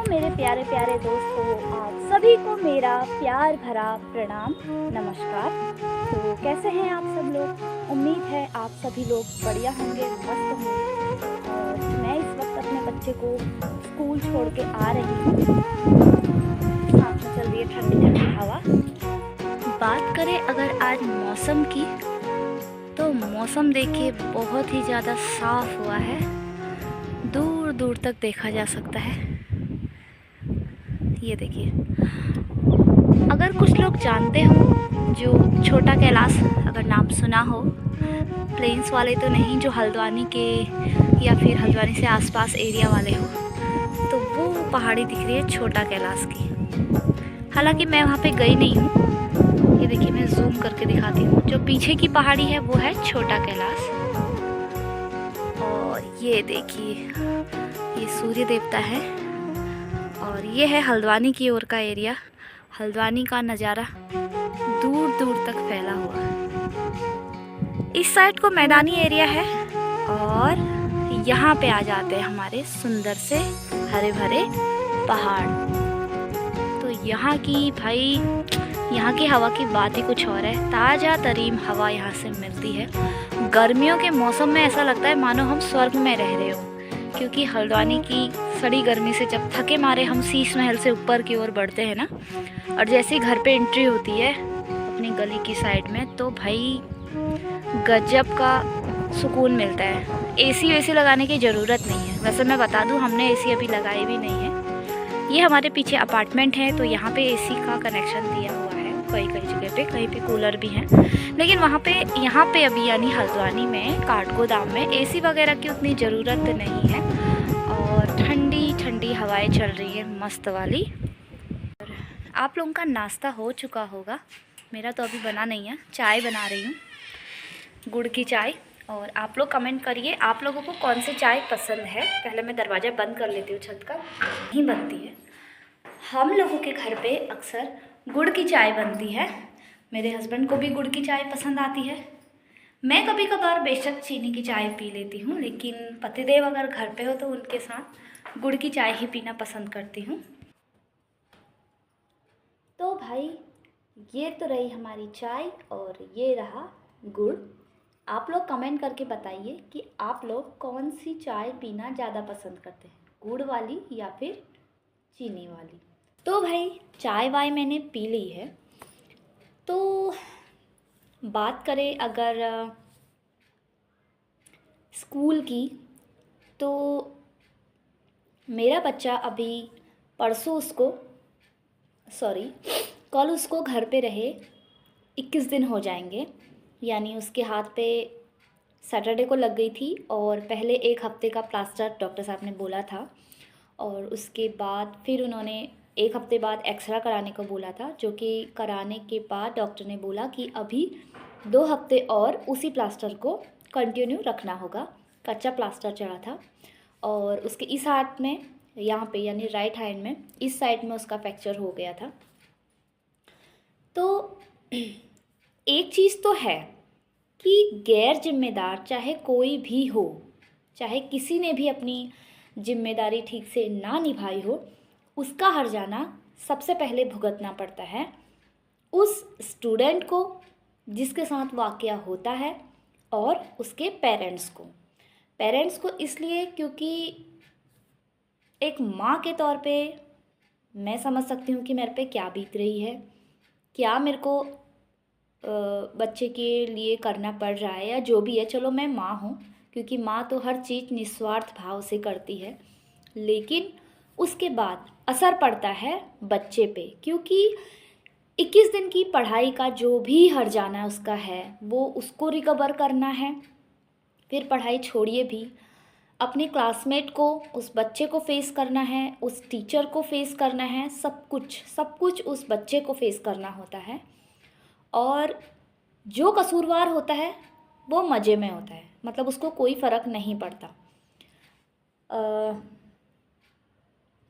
मेरे प्यारे प्यारे दोस्तों, आप सभी को मेरा प्यार भरा प्रणाम, नमस्कार। तो कैसे हैं आप सब लोग? उम्मीद है आप सभी लोग बढ़िया होंगे, मस्त होंगे। और मैं इस वक्त अपने बच्चे को स्कूल छोड़ के आ रही हूँ। साथ में चल रही है ठंडी ठंडी हवा। बात करें अगर आज मौसम की, तो मौसम देखिए बहुत ही ज़्यादा साफ़ हुआ है, दूर दूर तक देखा जा सकता है। ये देखिए, अगर कुछ लोग जानते हो जो छोटा कैलाश, अगर नाम सुना हो, प्लेन्स वाले तो नहीं, जो हल्द्वानी के या फिर हल्द्वानी से आसपास एरिया वाले हो, तो वो पहाड़ी दिख रही है छोटा कैलाश की। हालांकि मैं वहाँ पे गई नहीं हूँ। ये देखिए, मैं जूम करके दिखाती हूँ। जो पीछे की पहाड़ी है वो है छोटा कैलाश। और ये देखिए, ये सूर्य देवता है। और ये है हल्द्वानी की ओर का एरिया। हल्द्वानी का नज़ारा दूर दूर तक फैला हुआ है। इस साइड को मैदानी एरिया है और यहाँ पे आ जाते हैं हमारे सुंदर से हरे भरे पहाड़। तो यहाँ की हवा की बात ही कुछ और है। ताज़ा तरीन हवा यहाँ से मिलती है। गर्मियों के मौसम में ऐसा लगता है मानो हम स्वर्ग में रह रहे हो, क्योंकि हल्द्वानी की सड़ी गर्मी से जब थके मारे हम शीश महल से ऊपर की ओर बढ़ते हैं ना, और जैसे ही घर पे एंट्री होती है अपनी गली की साइड में, तो भाई गजब का सुकून मिलता है। एसी वेसी लगाने की ज़रूरत नहीं है। वैसे मैं बता दूं, हमने एसी अभी लगाई भी नहीं है। ये हमारे पीछे अपार्टमेंट है, तो यहाँ पे एसी का कनेक्शन दिया हुआ है कई जगह पे, कहीं पे कूलर भी हैं। लेकिन यहाँ पे अभी यानी हल्द्वानी में काठगोदाम में एसी वगैरह की उतनी ज़रूरत नहीं है। और ठंडी ठंडी हवाएं चल रही है मस्त वाली। आप लोगों का नाश्ता हो चुका होगा, मेरा तो अभी बना नहीं है। चाय बना रही हूँ, गुड़ की चाय। और आप लोग कमेंट करिए आप लोगों को कौन सी चाय पसंद है। पहले मैं दरवाज़ा बंद कर लेती हूँ, छत का नहीं बनती है। हम लोगों के घर पे अक्सर गुड़ की चाय बनती है। मेरे हस्बैंड को भी गुड़ की चाय पसंद आती है। मैं कभी कभार बेशक चीनी की चाय पी लेती हूँ, लेकिन पतिदेव अगर घर पे हो तो उनके साथ गुड़ की चाय ही पीना पसंद करती हूँ। तो भाई, ये तो रही हमारी चाय और ये रहा गुड़। आप लोग कमेंट करके बताइए कि आप लोग कौन सी चाय पीना ज़्यादा पसंद करते हैं, गुड़ वाली या फिर चीनी वाली। तो भाई, चाय वाय मैंने पी ली है। तो बात करें अगर स्कूल की, तो मेरा बच्चा अभी कल उसको घर पे रहे 21 दिन हो जाएंगे। यानी उसके हाथ पे सैटरडे को लग गई थी और पहले 1 हफ्ते का प्लास्टर डॉक्टर साहब ने बोला था। और उसके बाद फिर उन्होंने 1 हफ्ते बाद एक्सरा कराने को बोला था, जो कि कराने के बाद डॉक्टर ने बोला कि अभी 2 हफ्ते और उसी प्लास्टर को कंटिन्यू रखना होगा। कच्चा प्लास्टर चढ़ा था और उसके इस हाथ में, यहाँ पे यानी राइट हैंड में, इस साइड में उसका फ्रैक्चर हो गया था। तो एक चीज़ तो है कि गैर जिम्मेदार चाहे कोई भी हो, चाहे किसी ने भी अपनी जिम्मेदारी ठीक से ना निभाई हो, उसका हर्जाना सबसे पहले भुगतना पड़ता है उस स्टूडेंट को जिसके साथ वाकया होता है, और उसके पेरेंट्स को इसलिए क्योंकि एक माँ के तौर पे मैं समझ सकती हूँ कि मेरे पे क्या बीत रही है, क्या मेरे को बच्चे के लिए करना पड़ रहा है, या जो भी है। चलो, मैं माँ हूँ, क्योंकि माँ तो हर चीज़ निस्वार्थ भाव से करती है। लेकिन उसके बाद असर पड़ता है बच्चे पे, क्योंकि 21 दिन की पढ़ाई का जो भी हर्जाना उसका है वो उसको रिकवर करना है। फिर पढ़ाई छोड़िए भी, अपने क्लासमेट को, उस बच्चे को फेस करना है, उस टीचर को फेस करना है, सब कुछ उस बच्चे को फेस करना होता है। और जो कसूरवार होता है वो मज़े में होता है, मतलब उसको कोई फ़र्क नहीं पड़ता।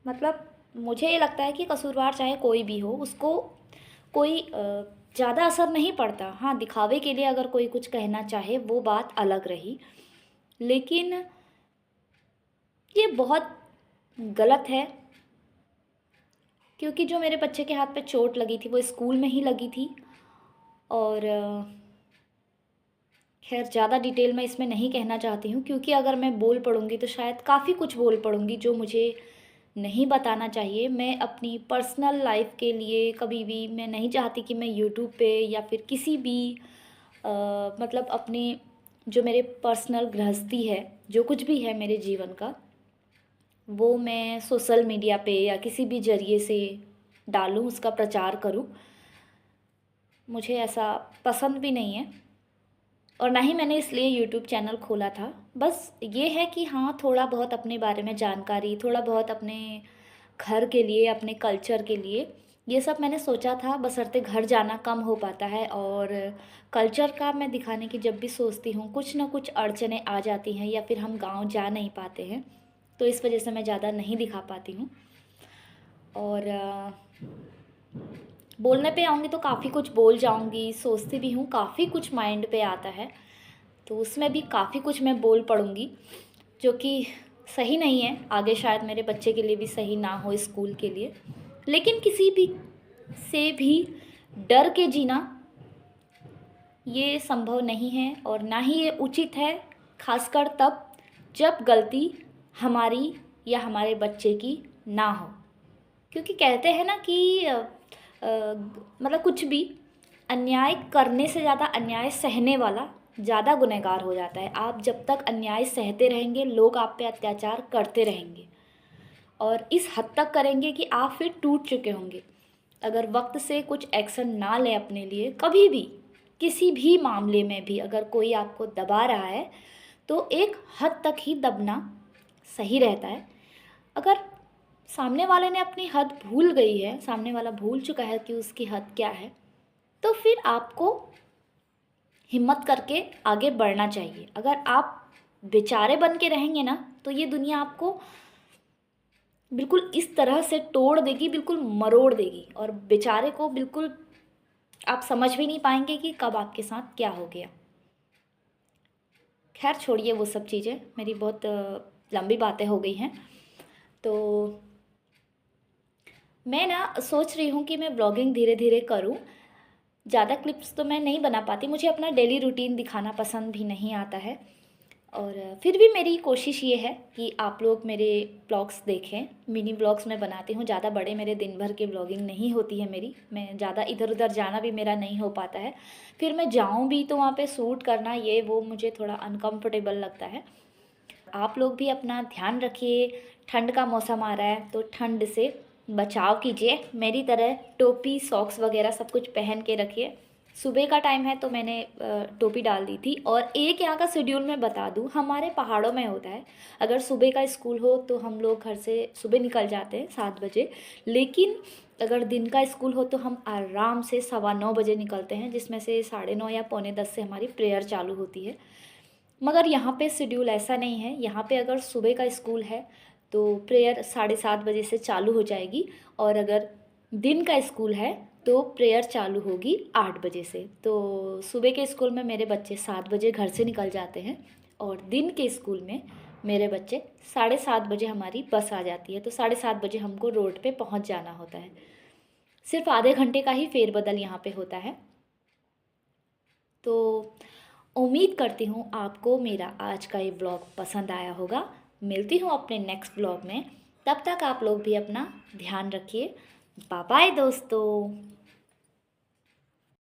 मतलब मुझे ये लगता है कि कसूरवार चाहे कोई भी हो, उसको कोई ज़्यादा असर नहीं पड़ता। हाँ, दिखावे के लिए अगर कोई कुछ कहना चाहे वो बात अलग रही, लेकिन ये बहुत गलत है क्योंकि जो मेरे बच्चे के हाथ पे चोट लगी थी वो स्कूल में ही लगी थी। और खैर ज़्यादा डिटेल में इसमें नहीं कहना चाहती हूँ, क्योंकि अगर मैं बोल पड़ूँगी तो शायद काफ़ी कुछ बोल पड़ूँगी जो मुझे नहीं बताना चाहिए। मैं अपनी पर्सनल लाइफ के लिए कभी भी मैं नहीं चाहती कि मैं यूट्यूब पे या फिर किसी भी मतलब अपने जो मेरे पर्सनल गृहस्थी है, जो कुछ भी है मेरे जीवन का, वो मैं सोशल मीडिया पे या किसी भी ज़रिए से डालूँ, उसका प्रचार करूँ। मुझे ऐसा पसंद भी नहीं है और ना ही मैंने इसलिए यूट्यूब चैनल खोला था। बस ये है कि हाँ, थोड़ा बहुत अपने बारे में जानकारी, थोड़ा बहुत अपने घर के लिए, अपने कल्चर के लिए, ये सब मैंने सोचा था। बशर्ते घर जाना कम हो पाता है और कल्चर का मैं दिखाने की जब भी सोचती हूँ, कुछ ना कुछ अड़चनें आ जाती हैं या फिर हम गांव जा नहीं पाते हैं, तो इस वजह से मैं ज़्यादा नहीं दिखा पाती हूँ। और बोलने पे आऊँगी तो काफ़ी कुछ बोल जाऊँगी, सोचती भी हूँ, काफ़ी कुछ माइंड पे आता है, तो उसमें भी काफ़ी कुछ मैं बोल पड़ूँगी, जो कि सही नहीं है। आगे शायद मेरे बच्चे के लिए भी सही ना हो, स्कूल के लिए। लेकिन किसी भी से भी डर के जीना ये संभव नहीं है और ना ही ये उचित है, खासकर तब जब गलती हमारी या हमारे बच्चे की ना हो। क्योंकि कहते हैं ना कि मतलब कुछ भी अन्याय करने से ज़्यादा अन्याय सहने वाला ज़्यादा गुनहगार हो जाता है। आप जब तक अन्याय सहते रहेंगे, लोग आप पे अत्याचार करते रहेंगे और इस हद तक करेंगे कि आप फिर टूट चुके होंगे। अगर वक्त से कुछ एक्शन ना लें अपने लिए, कभी भी किसी भी मामले में भी अगर कोई आपको दबा रहा है तो एक हद तक ही दबना सही रहता है। अगर सामने वाले ने अपनी हद भूल गई है, सामने वाला भूल चुका है कि उसकी हद क्या है, तो फिर आपको हिम्मत करके आगे बढ़ना चाहिए। अगर आप बेचारे बन के रहेंगे ना, तो ये दुनिया आपको बिल्कुल इस तरह से तोड़ देगी, बिल्कुल मरोड़ देगी और बेचारे को बिल्कुल आप समझ भी नहीं पाएंगे कि कब आपके साथ क्या हो गया। खैर छोड़िए वो सब चीज़ें, मेरी बहुत लंबी बातें हो गई हैं। तो मैं ना सोच रही हूँ कि मैं ब्लॉगिंग धीरे धीरे करूँ। ज़्यादा क्लिप्स तो मैं नहीं बना पाती, मुझे अपना डेली रूटीन दिखाना पसंद भी नहीं आता है। और फिर भी मेरी कोशिश ये है कि आप लोग मेरे ब्लॉग्स देखें। मिनी ब्लॉग्स मैं बनाती हूँ, ज़्यादा बड़े मेरे दिन भर की ब्लॉगिंग नहीं होती है मेरी। मैं ज़्यादा इधर उधर जाना भी मेरा नहीं हो पाता है। फिर मैं जाऊँ भी तो वहाँ पे शूट करना, ये वो मुझे थोड़ा अनकम्फर्टेबल लगता है। आप लोग भी अपना ध्यान रखिए। ठंड का मौसम आ रहा है तो ठंड से बचाव कीजिए, मेरी तरह टोपी, सॉक्स वगैरह सब कुछ पहन के रखिए। सुबह का टाइम है तो मैंने टोपी डाल दी थी। और एक यहाँ का शेड्यूल मैं बता दूँ, हमारे पहाड़ों में होता है, अगर सुबह का स्कूल हो तो हम लोग घर से सुबह निकल जाते हैं 7 बजे। लेकिन अगर दिन का स्कूल हो तो हम आराम से 9:15 बजे निकलते हैं, जिसमें से 9:30 या 9:45 से हमारी प्रेयर चालू होती है। मगर यहाँ पे शेड्यूल ऐसा नहीं है। यहाँ पे अगर सुबह का स्कूल है तो प्रेयर 7:30 बजे से चालू हो जाएगी, और अगर दिन का स्कूल है तो प्रेयर चालू होगी 8 बजे से। तो सुबह के स्कूल में मेरे बच्चे 7 बजे घर से निकल जाते हैं और दिन के स्कूल में मेरे बच्चे 7:30 बजे हमारी बस आ जाती है, तो 7:30 बजे हमको रोड पे पहुंच जाना होता है। सिर्फ आधे घंटे का ही फेरबदल यहाँ पे होता है। तो उम्मीद करती हूँ आपको मेरा आज का ये ब्लॉग पसंद आया होगा। मिलती हूँ अपने नेक्स्ट ब्लॉग में, तब तक आप लोग भी अपना ध्यान रखिए। बाय बाय दोस्तों।